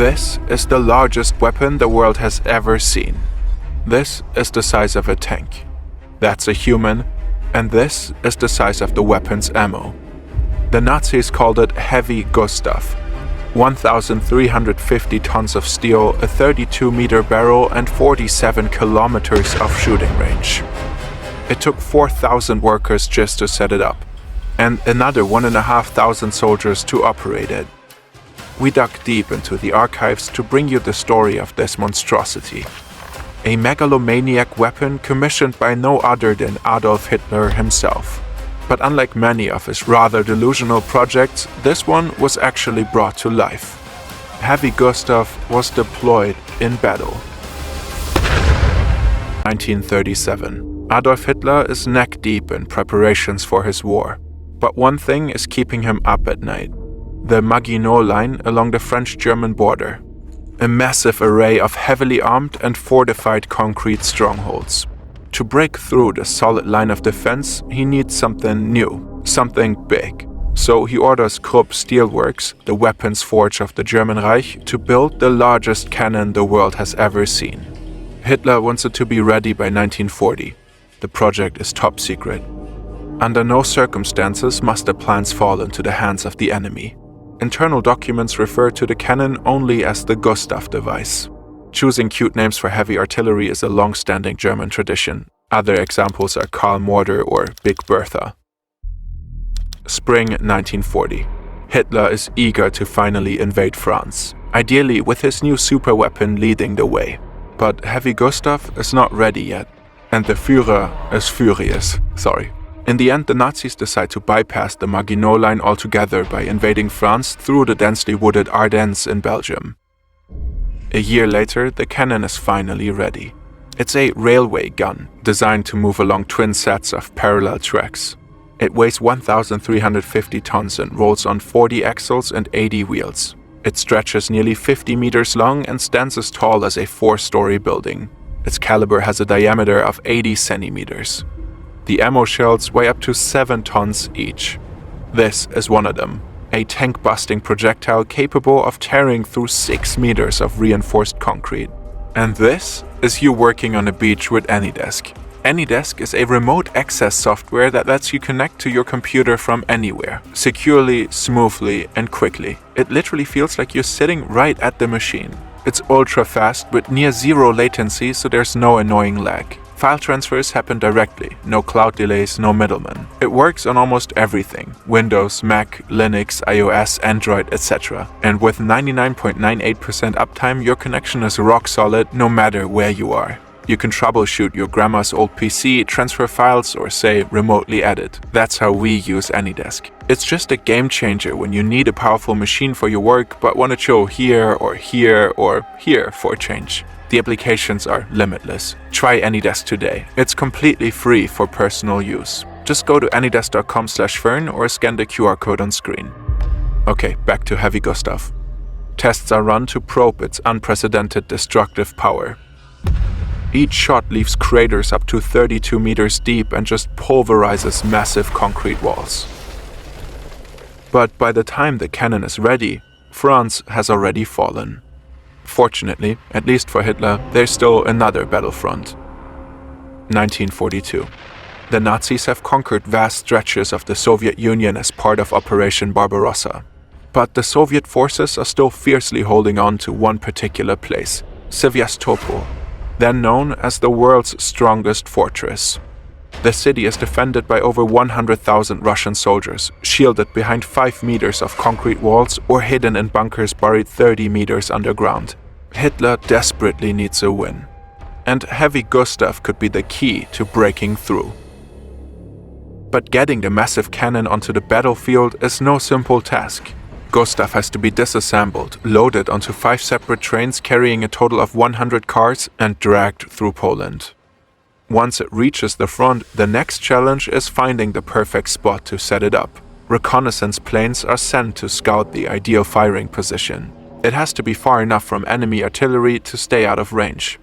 This is the largest weapon the world has ever seen. This is the size of a tank. That's a human, and this is the size of the weapon's ammo. The Nazis called it Heavy Gustav. 1,350 tons of steel, a 32-meter barrel, and 47 kilometers of shooting range. It took 4,000 workers just to set it up, and another 1,500 soldiers to operate it. We dug deep into the archives to bring you the story of this monstrosity. A megalomaniac weapon commissioned by no other than Adolf Hitler himself. But unlike many of his rather delusional projects, this one was actually brought to life. Heavy Gustav was deployed in battle. 1937. Adolf Hitler is neck-deep in preparations for his war. But one thing is keeping him up at night. The Maginot Line along the French-German border. A massive array of heavily armed and fortified concrete strongholds. To break through the solid line of defense, he needs something new, something big. So he orders Krupp Steelworks, the weapons forge of the German Reich, to build the largest cannon the world has ever seen. Hitler wants it to be ready by 1940. The project is top secret. Under no circumstances must the plans fall into the hands of the enemy. Internal documents refer to the cannon only as the Gustav device. Choosing cute names for heavy artillery is a long-standing German tradition. Other examples are Karl Morder or Big Bertha. Spring 1940. Hitler is eager to finally invade France, ideally with his new superweapon leading the way. But Heavy Gustav is not ready yet, and the Führer is furious. In the end, the Nazis decide to bypass the Maginot Line altogether by invading France through the densely wooded Ardennes in Belgium. A year later, the cannon is finally ready. It's a railway gun, designed to move along twin sets of parallel tracks. It weighs 1,350 tons and rolls on 40 axles and 80 wheels. It stretches nearly 50 meters long and stands as tall as a 4-story building. Its caliber has a diameter of 80 centimeters. The ammo shells weigh up to 7 tons each. This is one of them. A tank-busting projectile capable of tearing through 6 meters of reinforced concrete. And this is you working on a beach with AnyDesk. AnyDesk is a remote access software that lets you connect to your computer from anywhere, securely, smoothly, and quickly. It literally feels like you're sitting right at the machine. It's ultra-fast with near zero latency, so there's no annoying lag. File transfers happen directly, no cloud delays, no middlemen. It works on almost everything: Windows, Mac, Linux, iOS, Android, etc. And with 99.98% uptime, your connection is rock solid no matter where you are. You can troubleshoot your grandma's old PC, transfer files, or say, remotely edit. That's how we use AnyDesk. It's just a game changer when you need a powerful machine for your work but want to chill here or here for a change. The applications are limitless. Try AnyDesk today. It's completely free for personal use. Just go to anydesk.com/fern or scan the QR code on screen. Okay, back to Heavy Gustav. Tests are run to probe its unprecedented destructive power. Each shot leaves craters up to 32 meters deep and just pulverizes massive concrete walls. But by the time the cannon is ready, France has already fallen. Fortunately, at least for Hitler, there's still another battlefront. 1942. The Nazis have conquered vast stretches of the Soviet Union as part of Operation Barbarossa. But the Soviet forces are still fiercely holding on to one particular place, Sevastopol, then known as the world's strongest fortress. The city is defended by over 100,000 Russian soldiers, shielded behind 5 meters of concrete walls or hidden in bunkers buried 30 meters underground. Hitler desperately needs a win. And Heavy Gustav could be the key to breaking through. But getting the massive cannon onto the battlefield is no simple task. Gustav has to be disassembled, loaded onto 5 separate trains carrying a total of 100 cars, and dragged through Poland. Once it reaches the front, the next challenge is finding the perfect spot to set it up. Reconnaissance planes are sent to scout the ideal firing position. It has to be far enough from enemy artillery to stay out of range.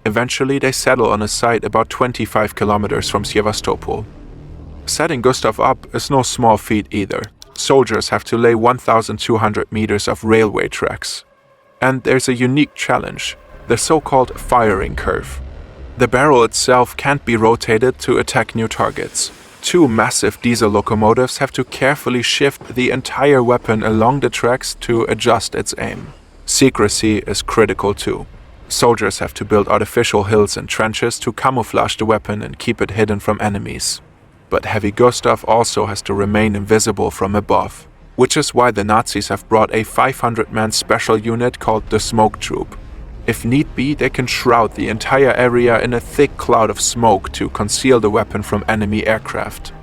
Eventually, they settle on a site about 25 kilometers from Sevastopol. Setting Gustav up is no small feat either. Soldiers have to lay 1,200 meters of railway tracks. And there's a unique challenge, the so-called firing curve. The barrel itself can't be rotated to attack new targets. Two massive diesel locomotives have to carefully shift the entire weapon along the tracks to adjust its aim. Secrecy is critical too. Soldiers have to build artificial hills and trenches to camouflage the weapon and keep it hidden from enemies. But Heavy Gustav also has to remain invisible from above, which is why the Nazis have brought a 500-man special unit called the Smoke Troop. If need be, they can shroud the entire area in a thick cloud of smoke to conceal the weapon from enemy aircraft.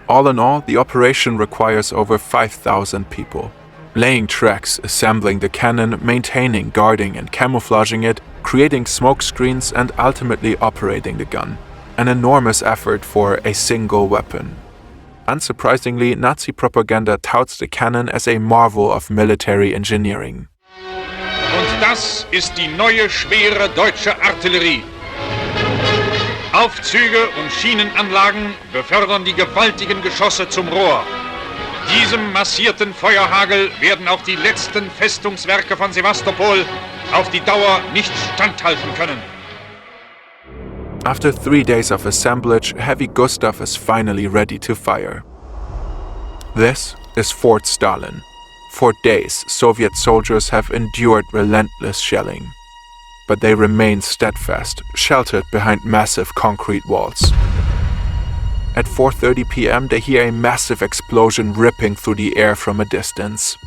All in all, the operation requires over 5,000 people. Laying tracks, assembling the cannon, maintaining, guarding and camouflaging it, creating smoke screens and ultimately operating the gun. An enormous effort for a single weapon. Unsurprisingly, Nazi propaganda touts the cannon as a marvel of military engineering. Und das ist die neue schwere deutsche Artillerie. Aufzüge und Schienenanlagen befördern die gewaltigen Geschosse zum Rohr. Diesem massierten Feuerhagel werden auch die letzten Festungswerke von Sevastopol auf die Dauer nicht standhalten können. After 3 days of assemblage, Heavy Gustav is finally ready to fire. This is Fort Stalin. For days, Soviet soldiers have endured relentless shelling. But they remain steadfast, sheltered behind massive concrete walls. At 4:30 p.m., they hear a massive explosion ripping through the air from a distance.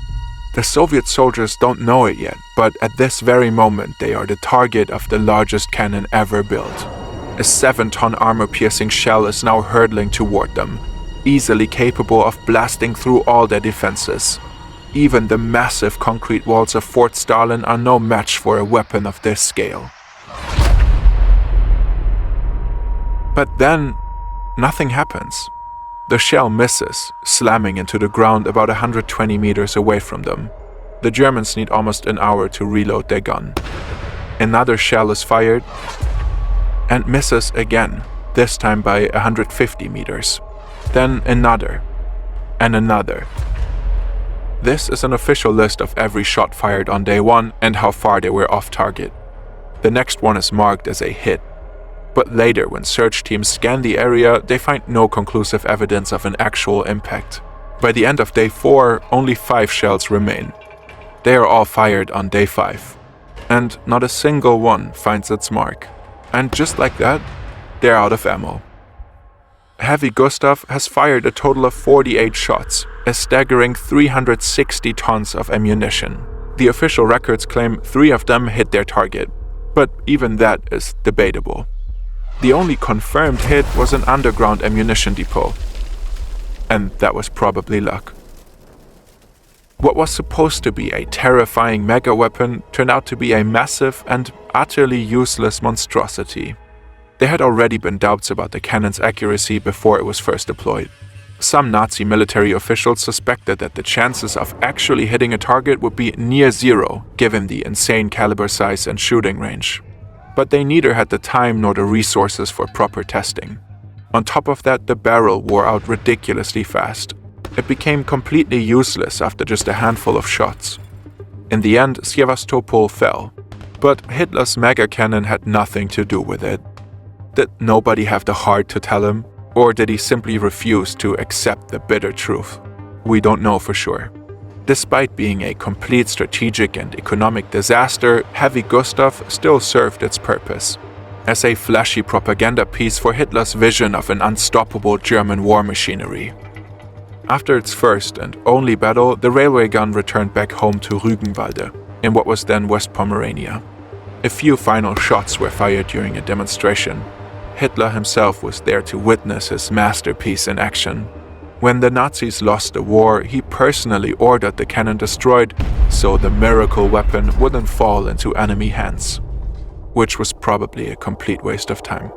The Soviet soldiers don't know it yet, but at this very moment they are the target of the largest cannon ever built. A 7-ton armor-piercing shell is now hurtling toward them, easily capable of blasting through all their defenses. Even the massive concrete walls of Fort Stalin are no match for a weapon of this scale. But then, nothing happens. The shell misses, slamming into the ground about 120 meters away from them. The Germans need almost an hour to reload their gun. Another shell is fired and misses again, this time by 150 meters. Then another, and another. This is an official list of every shot fired on day 1 and how far they were off target. The next one is marked as a hit. But later, when search teams scan the area, they find no conclusive evidence of an actual impact. By the end of day 4, only 5 shells remain. They are all fired on day 5. And not a single one finds its mark. And just like that, they're out of ammo. Heavy Gustav has fired a total of 48 shots, a staggering 360 tons of ammunition. The official records claim 3 of them hit their target, but even that is debatable. The only confirmed hit was an underground ammunition depot, and that was probably luck. What was supposed to be a terrifying mega weapon turned out to be a massive and utterly useless monstrosity. There had already been doubts about the cannon's accuracy before it was first deployed. Some Nazi military officials suspected that the chances of actually hitting a target would be near zero, given the insane caliber size and shooting range. But they neither had the time nor the resources for proper testing. On top of that, the barrel wore out ridiculously fast. It became completely useless after just a handful of shots. In the end, Sevastopol fell, but Hitler's mega cannon had nothing to do with it. Did nobody have the heart to tell him? Or did he simply refuse to accept the bitter truth? We don't know for sure. Despite being a complete strategic and economic disaster, Heavy Gustav still served its purpose. As a flashy propaganda piece for Hitler's vision of an unstoppable German war machinery. After its first and only battle, the railway gun returned back home to Rügenwalde, in what was then West Pomerania. A few final shots were fired during a demonstration. Hitler himself was there to witness his masterpiece in action. When the Nazis lost the war, he personally ordered the cannon destroyed so the miracle weapon wouldn't fall into enemy hands, which was probably a complete waste of time.